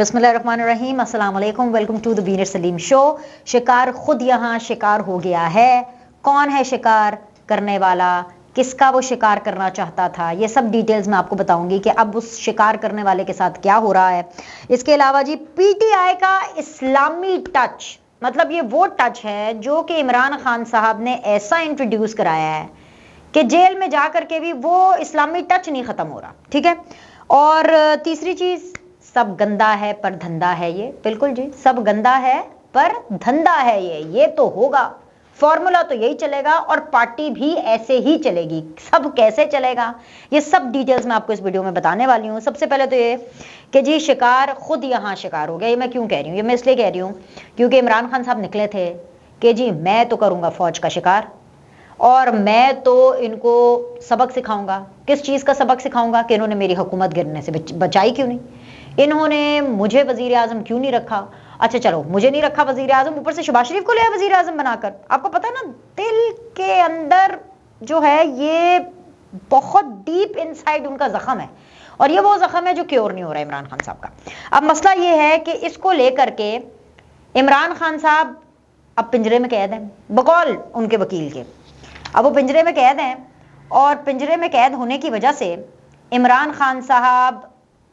بسم اللہ الرحمن الرحیم، السلام علیکم، ویلکم ٹو دا وینر سلیم شو۔ شکار خود یہاں شکار ہو گیا ہے۔ کون ہے شکار کرنے والا، کس کا وہ شکار کرنا چاہتا تھا، یہ سب ڈیٹیلز میں آپ کو بتاؤں گی کہ اب اس شکار کرنے والے کے ساتھ کیا ہو رہا ہے۔ اس کے علاوہ جی پی ٹی آئی کا اسلامی ٹچ، مطلب یہ وہ ٹچ ہے جو کہ عمران خان صاحب نے ایسا انٹروڈیوس کرایا ہے کہ جیل میں جا کر کے بھی وہ اسلامی ٹچ نہیں ختم ہو رہا، ٹھیک ہے۔ اور تیسری چیز، سب گندا ہے پر دھندا ہے یہ، بالکل جی، سب گندا ہے پر دھندا ہے یہ تو ہوگا، فارمولا تو یہی چلے گا اور پارٹی بھی ایسے ہی چلے گی۔ سب کیسے چلے گا یہ سب ڈیٹیلز میں آپ کو اس ویڈیو میں بتانے والی ہوں۔ سب سے پہلے تو یہ کہ جی شکار خود یہاں شکار ہو گیا۔ یہ میں کیوں کہہ رہی ہوں؟ یہ میں اس لیے کہہ رہی ہوں کیونکہ عمران خان صاحب نکلے تھے کہ جی میں تو کروں گا فوج کا شکار، اور میں تو ان کو سبق سکھاؤں گا۔ کس چیز کا سبق سکھاؤں گا؟ کہ انہوں نے میری حکومت گرنے سے بچائی کیوں نہیں، انہوں نے مجھے وزیر اعظم کیوں نہیں رکھا۔ اچھا چلو مجھے نہیں رکھا وزیر اعظم، اوپر سے شہباز شریف کو لیا وزیر اعظم بنا کر۔ آپ کو پتہ ہے نا دل کے اندر جو ہے یہ بہت ڈیپ انسائیڈ ان کا زخم ہے، اور یہ وہ زخم ہے جو کیور نہیں ہو رہا ہے عمران خان صاحب کا۔ اب مسئلہ یہ ہے کہ اس کو لے کر کے عمران خان صاحب اب پنجرے میں قید ہیں بقول ان کے وکیل کے۔ اب وہ پنجرے میں قید ہیں، اور پنجرے میں قید ہونے کی وجہ سے عمران خان صاحب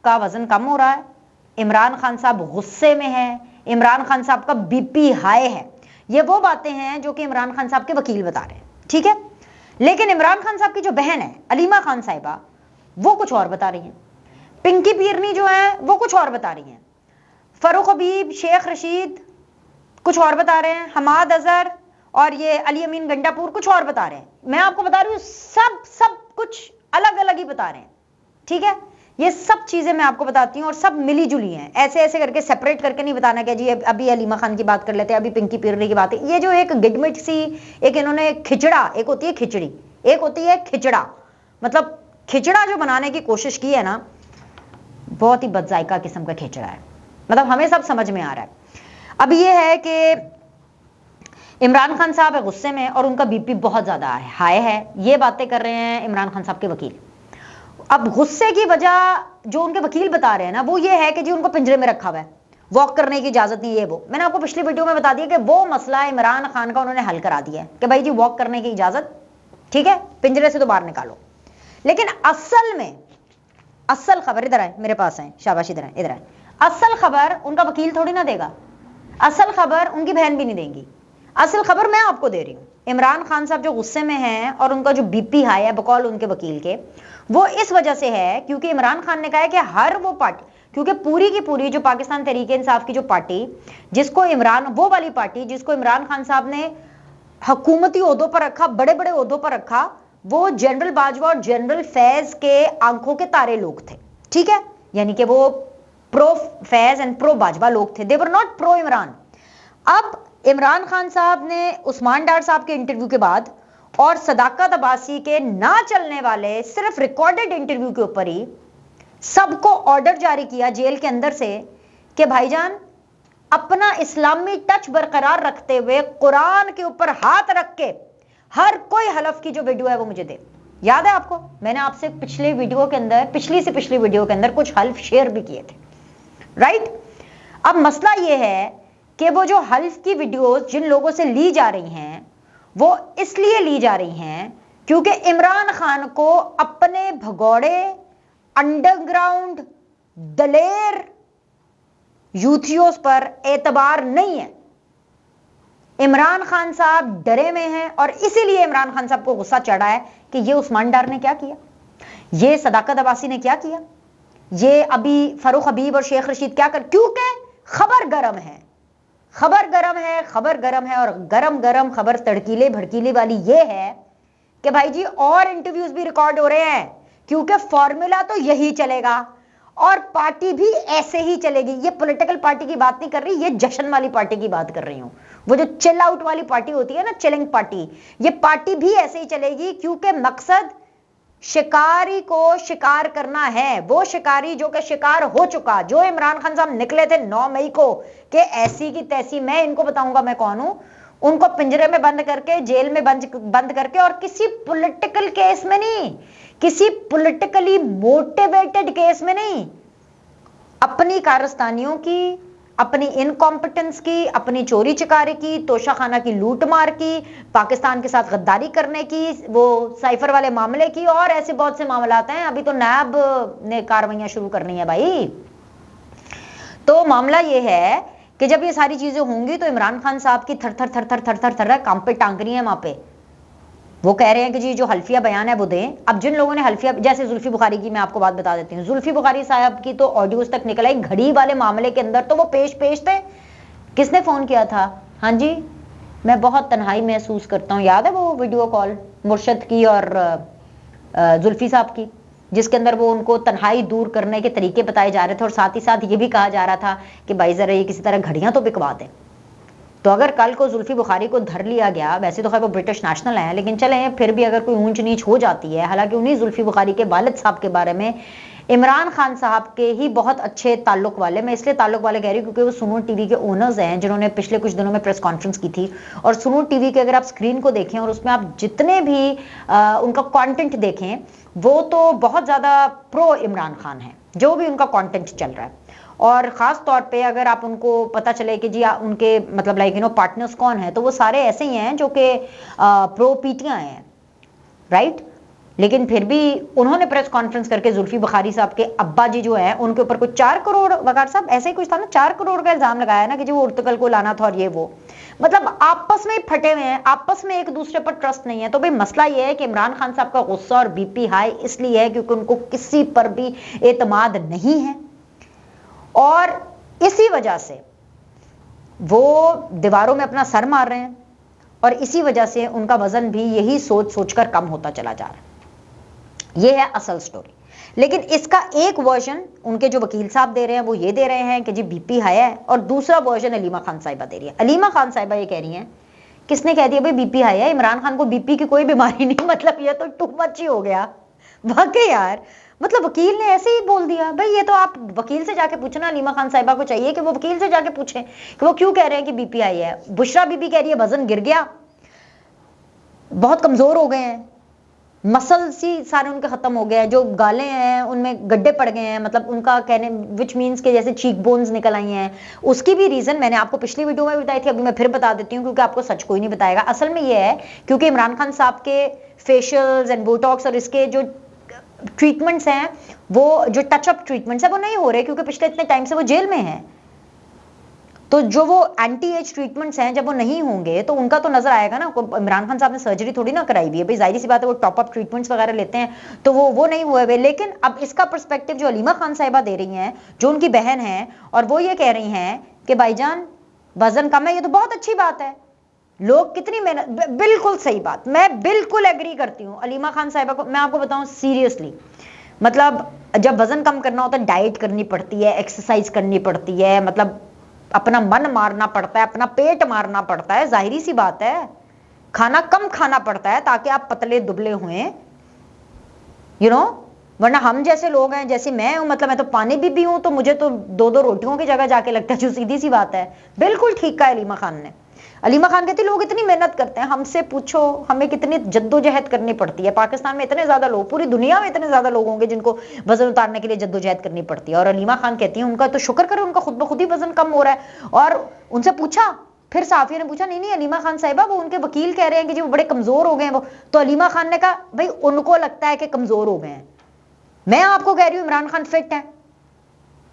کا وزن کم ہو رہا ہے، عمران خان صاحب غصے میں ہیں، عمران خان صاحب کا بی پی ہائی ہے۔ یہ وہ باتیں ہیں جو کہ عمران خان صاحب کے وکیل بتا رہے ہیں، ٹھیک ہے۔ لیکن عمران خان صاحب کی جو بہن ہے علیمہ خان صاحبہ، وہ کچھ اور بتا رہی ہیں۔ پنکی پیرنی جو ہے وہ کچھ اور بتا رہی ہیں۔ فاروق حبیب، شیخ رشید کچھ اور بتا رہے ہیں، حماد اظہر اور یہ علی امین گنڈا پور کچھ اور بتا رہے ہیں۔ میں آپ کو بتا رہی ہوں سب کچھ الگ الگ ہی بتا رہے ہیں، ٹھیک ہے۔ یہ سب چیزیں میں آپ کو بتاتی ہوں اور سب ملی جلی ہیں، ایسے ایسے کر کے سیپریٹ کر کے نہیں بتانا کہ جی ابھی علیمہ خان کی بات کر لیتے ہیں، ابھی پنکی پیرنی کی بات ہے۔ یہ جو ایک گڈمٹ سی ایک انہوں نے کھچڑا، ایک ہوتی ہے کھچڑی، ایک ہوتی ہے کھچڑا، مطلب کھچڑا جو بنانے کی کوشش کی ہے نا، بہت ہی بد ذائقہ قسم کا کھچڑا ہے، مطلب ہمیں سب سمجھ میں آ رہا ہے۔ اب یہ ہے کہ عمران خان صاحب ہے غصے میں اور ان کا بی پی بہت زیادہ ہائی ہے، یہ باتیں کر رہے ہیں عمران خان صاحب کے وکیل۔ اب غصے کی وجہ جو ان کے وکیل بتا رہے ہیں نا وہ یہ ہے کہ جی ان کو پنجرے میں رکھا ہوا ہے، واک کرنے کی اجازت نہیں، یہ وہ میں نے آپ کو پچھلی ویڈیو میں بتا دیا کہ وہ مسئلہ عمران خان کا انہوں نے حل کرا دیا ہے کہ بھائی جی واک کرنے کی اجازت، ٹھیک ہے، پنجرے سے تو باہر نکالو۔ لیکن اصل میں اصل خبر ادھر آئے، میرے پاس ہیں، شاباش ادھر آئے، ادھر آئے۔ اصل خبر ان کا وکیل تھوڑی نہ دے گا، اصل خبر ان کی بہن بھی نہیں دیں گی، اصل خبر میں آپ کو دے رہی ہوں۔ عمران خان صاحب جو غصے میں ہیں اور ان کا جو بی پی ہائی ہے بقول ان کے وکیل کے، وہ اس وجہ سے ہے کیونکہ عمران خان نے کہا ہے کہ ہر وہ پارٹی، کیونکہ پوری کی پوری جو پاکستان تحریک انصاف کی جو پارٹی، جس کو وہ والی پارٹی جس کو عمران خان صاحب نے حکومتی عہدوں پر رکھا، بڑے بڑے عہدوں پر رکھا، وہ جنرل باجوہ اور جنرل فیض کے آنکھوں کے تارے لوگ تھے، ٹھیک ہے، یعنی کہ وہ پرو فیض اینڈ پرو باجوہ لوگ تھے، دے ور ناٹ پرو عمران۔ اب عمران خان صاحب نے عثمان ڈار صاحب کے انٹرویو کے بعد اور صداقت عباسی کے نہ چلنے والے صرف ریکارڈڈ انٹرویو کے اوپر ہی سب کو آرڈر جاری کیا جیل کے اندر سے کہ بھائی جان اپنا اسلامی ٹچ برقرار رکھتے ہوئے قرآن کے اوپر ہاتھ رکھ کے ہر کوئی حلف کی جو ویڈیو ہے وہ مجھے دے۔ یاد ہے آپ کو میں نے آپ سے پچھلی ویڈیو کے اندر، پچھلی سے پچھلی ویڈیو کے اندر کچھ حلف شیئر بھی کیے تھے، رائٹ؟ اب مسئلہ یہ ہے کہ وہ جو حلف کی ویڈیوز جن لوگوں سے لی جا رہی ہیں وہ اس لیے لی جا رہی ہیں کیونکہ عمران خان کو اپنے بھگوڑے انڈر گراؤنڈ دلیر یوتھیوز پر اعتبار نہیں ہے۔ عمران خان صاحب ڈرے میں ہیں اور اسی لیے عمران خان صاحب کو غصہ چڑھا ہے کہ یہ عثمان ڈار نے کیا کیا، یہ صداقت عباسی نے کیا کیا، یہ ابھی فاروق حبیب اور شیخ رشید کیا کر، کیونکہ خبر گرم ہے، خبر گرم ہے، خبر گرم ہے، اور گرم گرم خبر تڑکیلے بھڑکیلے والی یہ ہے کہ بھائی جی اور انٹرویوز بھی ریکارڈ ہو رہے ہیں، کیونکہ فارمولا تو یہی چلے گا اور پارٹی بھی ایسے ہی چلے گی۔ یہ پولیٹیکل پارٹی کی بات نہیں کر رہی، یہ جشن والی پارٹی کی بات کر رہی ہوں، وہ جو چل آؤٹ والی پارٹی ہوتی ہے نا، چلنگ پارٹی، یہ پارٹی بھی ایسے ہی چلے گی کیونکہ مقصد شکاری کو شکار کرنا ہے۔ وہ شکاری جو کہ شکار ہو چکا، جو عمران خان صاحب نکلے تھے 9 مئی کو کہ ایسی کی تیسی میں ان کو بتاؤں گا میں کون ہوں، ان کو پنجرے میں بند کر کے، جیل میں بند کر کے، اور کسی پولیٹیکل کیس میں نہیں، کسی پولیٹیکلی موٹیویٹڈ کیس میں نہیں، اپنی کارستانیوں کی، اپنی انکمپٹنس کی، اپنی چوری چکاری کی، توشہ خانہ کی لوٹ مار کی، پاکستان کے ساتھ غداری کرنے کی، وہ سائفر والے معاملے کی، اور ایسے بہت سے معاملات ہیں. ابھی تو نیب نے کاروائیاں شروع کرنی ہے بھائی. تو معاملہ یہ ہے کہ جب یہ ساری چیزیں ہوں گی تو عمران خان صاحب کی تھر تھر تھر تھر تھر تھر تھر کام پہ ٹانگ رہی ہیں وہاں پہ. وہ کہہ رہے ہیں کہ جی جو حلفیہ بیان ہے وہ دیں. اب جن لوگوں نے حلفیہ، جیسے زلفی بخاری کی میں آپ کو بات بتا دیتی ہوں. زلفی بخاری صاحب کی تو آڈیوز تک نکل آئی. گھڑی والے معاملے کے اندر تو وہ پیش تھے. کس نے فون کیا تھا؟ ہاں جی، میں بہت تنہائی محسوس کرتا ہوں. یاد ہے وہ ویڈیو کال مرشد کی اور زلفی صاحب کی، جس کے اندر وہ ان کو تنہائی دور کرنے کے طریقے بتائے جا رہے تھے، اور ساتھ ہی ساتھ یہ بھی کہا جا رہا تھا کہ بھائی ذرا یہ کسی طرح گھڑیاں تو بکوا دیں. تو اگر کل کو زلفی بخاری کو دھر لیا گیا، ویسے تو خیر وہ برٹش نیشنل ہیں، لیکن چلیں پھر بھی اگر کوئی اونچ نیچ ہو جاتی ہے، حالانکہ انہیں زلفی بخاری کے والد صاحب کے بارے میں عمران خان صاحب کے ہی بہت اچھے تعلق والے، میں اس لیے تعلق والے کہہ رہی ہوں کیونکہ وہ سنو ٹی وی کے اونرز ہیں، جنہوں نے پچھلے کچھ دنوں میں پریس کانفرنس کی تھی. اور سنو ٹی وی کے اگر آپ اسکرین کو دیکھیں اور اس میں آپ جتنے بھی ان کا کانٹینٹ دیکھیں، وہ تو بہت زیادہ پرو عمران خان ہیں جو بھی ان کا کانٹینٹ چل رہا ہے. اور خاص طور پہ اگر آپ ان کو پتہ چلے کہ جی ان کے مطلب لائک پارٹنرز کون ہیں، تو وہ سارے ایسے ہی ہیں جو کہ پرو پی ٹی آئی ہیں، رائٹ. لیکن پھر بھی انہوں نے پریس کانفرنس کر کے زلفی بخاری صاحب کے ابا جی جو ہیں ان کے اوپر کوئی 4 کروڑ وقار صاحب ایسے ہی کچھ تھا نا، 4 کروڑ کا الزام لگایا نا کہ جی وہ ارتقل کو لانا تھا اور یہ وہ، مطلب آپس میں پھٹے ہوئے ہیں، آپس میں ایک دوسرے پر ٹرسٹ نہیں ہے. تو بھئی مسئلہ یہ ہے کہ عمران خان صاحب کا غصہ اور بی پی ہائی اس لیے ہے کیونکہ ان کو کسی پر بھی اعتماد نہیں ہے، اور اسی وجہ سے وہ دیواروں میں اپنا سر مار رہے ہیں، اور اسی وجہ سے ان کا وزن بھی یہی سوچ سوچ کر کم ہوتا چلا جا رہا ہے. یہ ہے اصل سٹوری. لیکن اس کا ایک ورژن ان کے جو وکیل صاحب دے رہے ہیں وہ یہ دے رہے ہیں کہ جی بی پی ہائی ہے، اور دوسرا ورژن علیمہ خان صاحبہ دے رہی ہے. علیمہ خان صاحبہ یہ کہہ رہی ہیں، کس نے کہہ دیا بھائی بی پی ہائی ہے؟ عمران خان کو بی پی کی کوئی بیماری نہیں. مطلب یہ تو ٹو مچ ہی ہو گیا واقعی یار. مطلب وکیل نے ایسے ہی بول دیا. بھائی یہ تو آپ وکیل سے جا کے پوچھنا. علیمہ خان صاحبہ کو چاہیے کہ وہ وکیل سے جا کے پوچھیں کہ وہ کیوں کہہ رہے ہیں کہ بی پی آئی ہے. بشرا بی بی کہہ رہی ہے وزن گر گیا، بہت کمزور ہو گئے ہیں، مسل سی سارے ان کے ختم ہو گئے ہیں، جو گالیں ہیں ان میں گڈھے پڑ گئے ہیں، مطلب ان کا کہنے وچ مینس کہ جیسے چیک بونز نکل آئی ہیں. اس کی بھی ریزن میں نے آپ کو پچھلی ویڈیو میں بتائی تھی، ابھی میں پھر بتا دیتی ہوں کیونکہ آپ کو سچ کوئی نہیں بتائے گا. اصل میں یہ ہے کیونکہ عمران خان صاحب کے فیشیلز اینڈ بوٹاکس اور اس کے جو ٹریٹمنٹس ہیں، وہ جو ٹچ اپ ٹریٹمنٹس ہیں وہ نہیں ہو رہے کیونکہ پچھلے اتنے ٹائم سے وہ جیل میں ہیں. تو جو وہ اینٹی ایج ٹریٹمنٹس ہیں جب وہ نہیں ہوں گے تو ان کا تو نظر آئے گا نا. عمران خان صاحب نے سرجری تھوڑی نہ کرائی ہوئی ہے، بھائی ظاہری سی بات ہے وہ ٹاپ اپ ٹریٹمنٹس وغیرہ لیتے ہیں تو وہ نہیں ہوئے ہوئے. لیکن اب اس کا پرسپیکٹو جو علیمہ خان صاحبہ دے رہی ہیں، جو ان کی بہن ہیں، اور وہ یہ کہہ رہی ہیں کہ بھائی جان وزن کم ہے، یہ تو بہت اچھی بات ہے. لوگ کتنی محنت، بالکل صحیح بات، میں بالکل ایگری کرتی ہوں علیمہ خان صاحبہ کو. میں آپ کو بتاؤں سیریسلی، مطلب جب وزن کم کرنا ہوتا ہے ڈائٹ کرنی پڑتی ہے، ایکسرسائز کرنی پڑتی ہے، مطلب اپنا من مارنا پڑتا ہے، اپنا پیٹ مارنا پڑتا ہے. ظاہری سی بات ہے کھانا کم کھانا پڑتا ہے تاکہ آپ پتلے دبلے ہوئیں، ورنہ ہم جیسے لوگ ہیں، جیسے میں ہوں، مطلب میں تو پانی بھی پیوں تو مجھے تو 2 روٹیوں کی جگہ جا کے لگتا ہے، جو سیدھی سی بات ہے. بالکل ٹھیک کہا علیمہ خان نے. علیمہ خان کہتی لوگ اتنی محنت کرتے ہیں، ہم سے پوچھو ہمیں کتنی جدوجہد کرنی پڑتی ہے. پاکستان میں اتنے زیادہ لوگ، پوری دنیا میں اتنے زیادہ لوگ ہوں گے جن کو وزن اتارنے کے لیے جدوجہد کرنی پڑتی ہے. اور علیمہ خان کہتی ہیں ان کا تو شکر کرے ان کا خود بخود ہی وزن کم ہو رہا ہے. اور ان سے پوچھا، پھر صحافی نے پوچھا نہیں علیمہ خان صاحبہ وہ ان کے وکیل کہہ رہے ہیں کہ جی وہ بڑے کمزور ہو گئے ہیں. وہ تو علیمہ خان نے کہا بھائی ان کو لگتا ہے کہ کمزور ہو گئے ہیں، میں آپ کو کہہ رہی ہوں عمران خان فٹ ہے.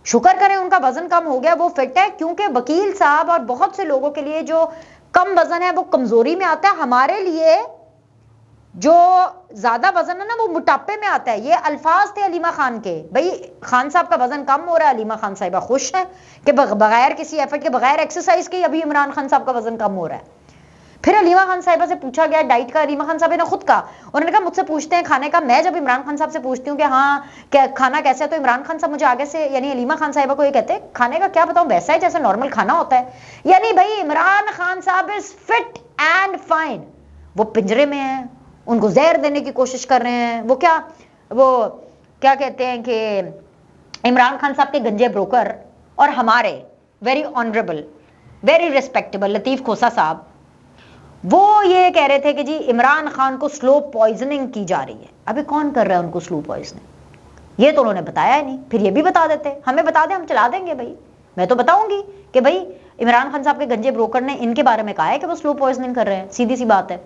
شکر کریں ان کا وزن کم ہو گیا، وہ فٹ ہے. کیونکہ وکیل صاحب اور بہت سے لوگوں کے لیے جو کم وزن ہے وہ کمزوری میں آتا ہے، ہمارے لیے جو زیادہ وزن ہے نا وہ موٹاپے میں آتا ہے. یہ الفاظ تھے علیمہ خان کے. بھائی خان صاحب کا وزن کم ہو رہا ہے، علیمہ خان صاحبہ خوش ہیں کہ بغیر کسی ایفرٹ کے، بغیر ایکسرسائز کے ابھی عمران خان صاحب کا وزن کم ہو رہا ہے. پھر علیمہ خان صاحبہ سے پوچھا گیا ڈائٹ کا. علیمہ خان صاحبہ نے خود کہا، انہوں نے کہا مجھ سے پوچھتے ہیں کھانے کا. میں جب عمران خان صاحب سے پوچھتی ہوں کہ ہاں کھانا کیسا ہے، تو عمران خان صاحب مجھے آگے سے یعنی علیمہ خان صاحبہ کو یہ کہتے ہیں کھانے کا کیا بتاؤں، ویسا ہے جیسے نارمل کھانا ہوتا ہے. یعنی بھائی عمران خان صاحب از فٹ اینڈ فائن. وہ پنجرے میں ہیں، ان کو زہر دینے کی کوشش کر رہے ہیں. وہ کیا کہتے ہیں کہ عمران خان صاحب کے گنجے بروکر اور ہمارے ویری آنریبل ویری ریسپیکٹیبل لطیف کھوسا صاحب، وہ یہ کہہ رہے تھے کہ جی عمران خان کو سلو پوائزننگ کی جا رہی ہے. ابھی کون کر رہا ہے ان کو سلو پوائزننگ؟ یہ تو انہوں نے بتایا ہی نہیں. پھر یہ بھی بتا دیتے, ہمیں بتا دیں, ہم چلا دیں گے. بھائی میں تو بتاؤں گی کہ بھائی عمران خان صاحب کے گنجے بروکر نے ان کے بارے میں کہا ہے کہ وہ سلو پوائزننگ کر رہے ہیں. سیدھی سی بات ہے.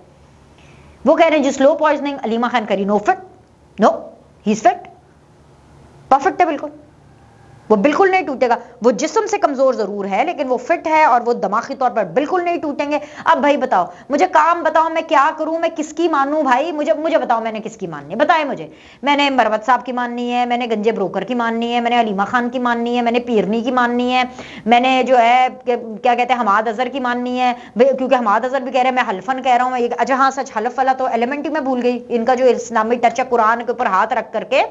وہ کہہ رہے ہیں جی سلو پوائزننگ علیمہ خان کری. نو فٹ, نو ہی از فٹ, پرفیکٹ ہے بالکل, وہ بالکل نہیں ٹوٹے گا. وہ جسم سے کمزور ضرور ہے لیکن وہ فٹ ہے اور وہ دماغی طور پر بالکل نہیں ٹوٹیں گے. اب بھائی بتاؤ مجھے, کام بتاؤ, میں کیا کروں, میں کس کی مانوں بھائی, مجھے بتاؤ میں نے کس کی ماننی ہے, بتائیں مجھے. میں نے مروت صاحب کی ماننی ہے, میں نے گنجے بروکر کی ماننی ہے, میں نے علیمہ خان کی ماننی ہے, میں نے پیرنی کی ماننی ہے, میں نے جو ہے کیا کہتے ہیں حماد اظہر کی ماننی ہے, کیونکہ حماد اظہر بھی کہہ رہے ہیں میں حلفن کہہ رہا ہوں. اچھا ہاں سچ, حلف والا تو ایلیمنٹ ہی میں بھول گئی. ان کا جو اسلامی ٹچ ہے قرآن کے اوپر ہاتھ رکھ کر کے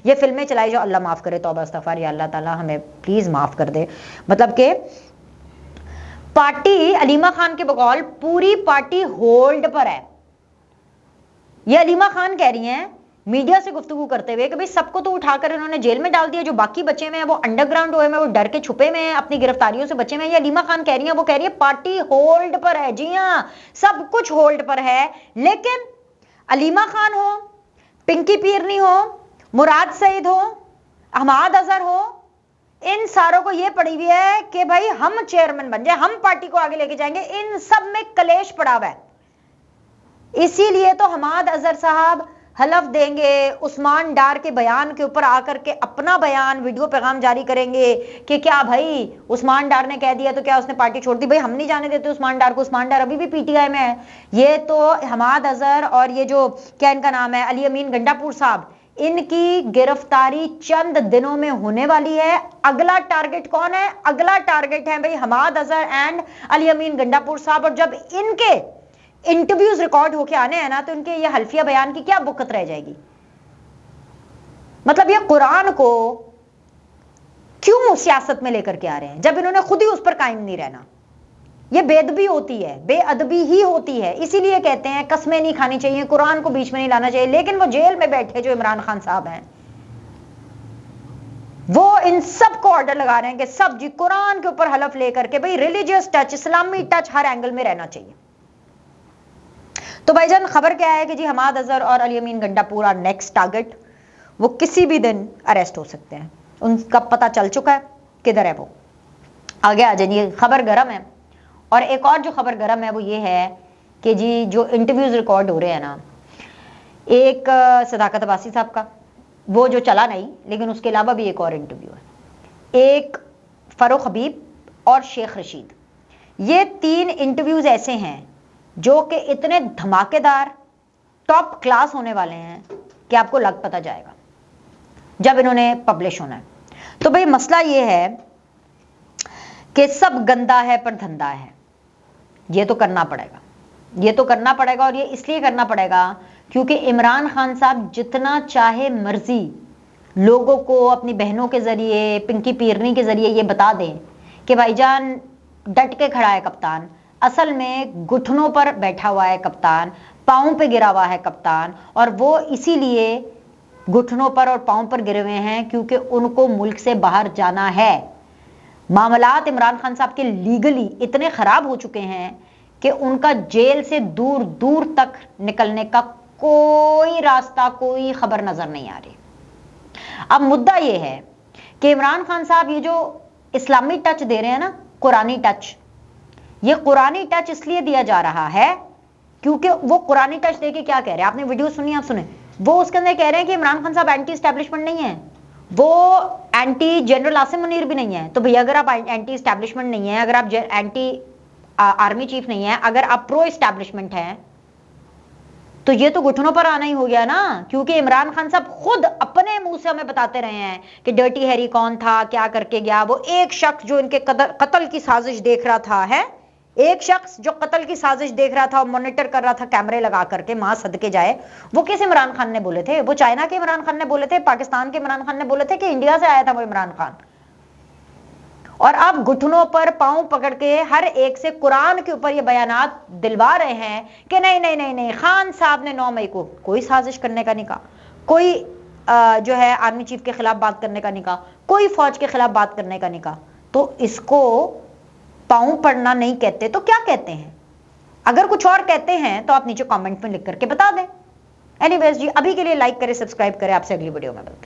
یہ فلمیں چلائی, جو اللہ معاف کرے, توبہ استغفار, یا اللہ تعالیٰ ہمیں پلیز معاف کر دے. مطلب کہ پارٹی علیمہ خان کے بقول پوری پارٹی ہولڈ پر ہے. یہ علیمہ خان کہہ رہی ہیں میڈیا سے گفتگو کرتے ہوئے کہ بھئی سب کو تو اٹھا کر انہوں نے جیل میں ڈال دیا, جو باقی بچے ہوئے ہیں وہ انڈر گراؤنڈ ہوئے ہیں, وہ ڈر کے چھپے ہوئے ہیں, اپنی گرفتاریوں سے بچے ہوئے ہیں. یہ علیمہ خان کہہ رہی ہیں, وہ کہہ رہی ہے پارٹی ہولڈ پر ہے. جی ہاں سب کچھ ہولڈ پر ہے, لیکن علیمہ خان ہو, پنکی پیرنی ہو, مراد سعید ہو, حماد اظہر ہو, ان ساروں کو یہ پڑی ہوئی ہے کہ بھائی ہم چیئرمین بن جائیں, ہم پارٹی کو آگے لے کے جائیں گے. ان سب میں کلیش پڑا ہوا ہے. اسی لیے تو حماد اظہر صاحب حلف دیں گے, عثمان ڈار کے بیان کے اوپر آ کر کے اپنا بیان ویڈیو پیغام جاری کریں گے کہ کیا بھائی عثمان ڈار نے کہہ دیا تو کیا اس نے پارٹی چھوڑ دی. بھائی ہم نہیں جانے دیتے عثمان ڈار کو, عثمان ڈار ابھی بھی پی ٹی آئی میں ہے. یہ تو حماد اظہر اور یہ جو کیا ان کا نام ہے علی امین گنڈا پور صاحب, ان کی گرفتاری چند دنوں میں ہونے والی ہے. اگلا ٹارگٹ کون ہے؟ اگلا ٹارگٹ ہے بھائی حماد اظہر اینڈ علی امین گنڈا پور صاحب. اور جب ان کے انٹرویوز ریکارڈ ہو کے آنے ہیں نا تو ان کے یہ حلفیہ بیان کی کیا بکت رہ جائے گی. مطلب یہ قرآن کو کیوں سیاست میں لے کر کے آ رہے ہیں جب انہوں نے خود ہی اس پر قائم نہیں رہنا. یہ بے ادبی ہوتی ہے, بے ادبی ہی ہوتی ہے. اسی لیے کہتے ہیں قسمیں نہیں کھانی چاہیے, قرآن کو بیچ میں نہیں لانا چاہیے. لیکن وہ جیل میں بیٹھے جو عمران خان صاحب ہیں وہ ان سب کو آرڈر لگا رہے ہیں کہ سب جی قرآن کے اوپر حلف لے کر کے بھئی ریلیجیس ٹچ, اسلامی ٹچ ہر اینگل میں رہنا چاہیے. تو بھائی جان خبر کیا ہے کہ جی حماد اظہر اور علی امین گنڈا پور آر نیکسٹ ٹارگٹ. وہ کسی بھی دن اریسٹ ہو سکتے ہیں, ان کا پتہ چل چکا ہے کدھر ہے. وہ آگے آ جائیں, یہ خبر گرم ہے. اور ایک اور جو خبر گرم ہے وہ یہ ہے کہ جی جو انٹرویوز ریکارڈ ہو رہے ہیں نا, ایک صداقت عباسی صاحب کا وہ جو چلا نہیں, لیکن اس کے علاوہ بھی ایک اور انٹرویو ہے, ایک فاروق حبیب اور شیخ رشید. یہ 3 انٹرویوز ایسے ہیں جو کہ اتنے دھماکے دار ٹاپ کلاس ہونے والے ہیں کہ آپ کو لگ پتہ جائے گا جب انہوں نے پبلش ہونا ہے. تو بھئی مسئلہ یہ ہے کہ سب گندا ہے پر دھندا ہے. یہ تو کرنا پڑے گا, یہ تو کرنا پڑے گا. اور یہ اس لیے کرنا پڑے گا کیونکہ عمران خان صاحب جتنا چاہے مرضی لوگوں کو اپنی بہنوں کے ذریعے, پنکی پیرنی کے ذریعے یہ بتا دیں کہ بھائی جان ڈٹ کے کھڑا ہے کپتان, اصل میں گھٹنوں پر بیٹھا ہوا ہے کپتان, پاؤں پہ گرا ہوا ہے کپتان. اور وہ اسی لیے گھٹنوں پر اور پاؤں پر گرے ہوئے ہیں کیونکہ ان کو ملک سے باہر جانا ہے. معاملات عمران خان صاحب کے لیگلی اتنے خراب ہو چکے ہیں کہ ان کا جیل سے دور دور تک نکلنے کا کوئی راستہ, کوئی خبر نظر نہیں آ رہی. اب مدعا یہ ہے کہ عمران خان صاحب یہ جو اسلامی ٹچ دے رہے ہیں نا, قرآنی ٹچ, یہ قرآنی ٹچ اس لیے دیا جا رہا ہے کیونکہ وہ قرآنی ٹچ دے کے کیا کہہ رہے ہیں, آپ نے ویڈیو سنی, آپ سنیں. وہ اس کے اندر کہہ رہے ہیں کہ عمران خان صاحب اینٹی اسٹیبلشمنٹ نہیں ہے, وہ اینٹی جنرل عاصم منیر بھی نہیں ہے. تو بھئی اگر آپ اینٹی اسٹیبلشمنٹ نہیں ہیں, اگر آپ اینٹی آرمی چیف نہیں ہیں, اگر آپ پرو اسٹیبلشمنٹ ہیں تو یہ تو گھٹنوں پر آنا ہی ہو گیا نا. کیونکہ عمران خان صاحب خود اپنے منہ سے ہمیں بتاتے رہے ہیں کہ ڈرٹی ہیری کون تھا, کیا کر کے گیا. وہ ایک شخص جو ان کے قتل کی سازش دیکھ رہا تھا, ہے ایک شخص جو قتل کی سازش دیکھ رہا تھا اور مانیٹر کر رہا تھا کیمرے لگا کر کے, ماں صدقے جائے, وہ کس عمران خان نے بولے تھے؟ وہ چائنا کے عمران خان نے بولے تھے, پاکستان کے عمران خان نے بولے تھے, کہ انڈیا سے آیا تھا وہ عمران خان؟ اور اب گھٹنوں پر پاؤں پکڑ کے ہر ایک سے قرآن کے اوپر یہ بیانات دلوا رہے ہیں کہ نہیں نہیں نہیں نہیں, خان صاحب نے 9 مئی کو کوئی سازش کرنے کا نہیں کہا, کوئی جو ہے آرمی چیف کے خلاف بات کرنے کا نہیں کہا, کوئی فوج کے خلاف بات کرنے کا نہیں کہا. تو اس کو پاؤں پڑنا نہیں کہتے تو کیا کہتے ہیں؟ اگر کچھ اور کہتے ہیں تو آپ نیچے کامنٹ میں لکھ کر کے بتا دیں. اینی ویز جی ابھی کے لیے لائک کریں, سبسکرائب کریں. آپ سے اگلی ویڈیو میں ملتے ہیں.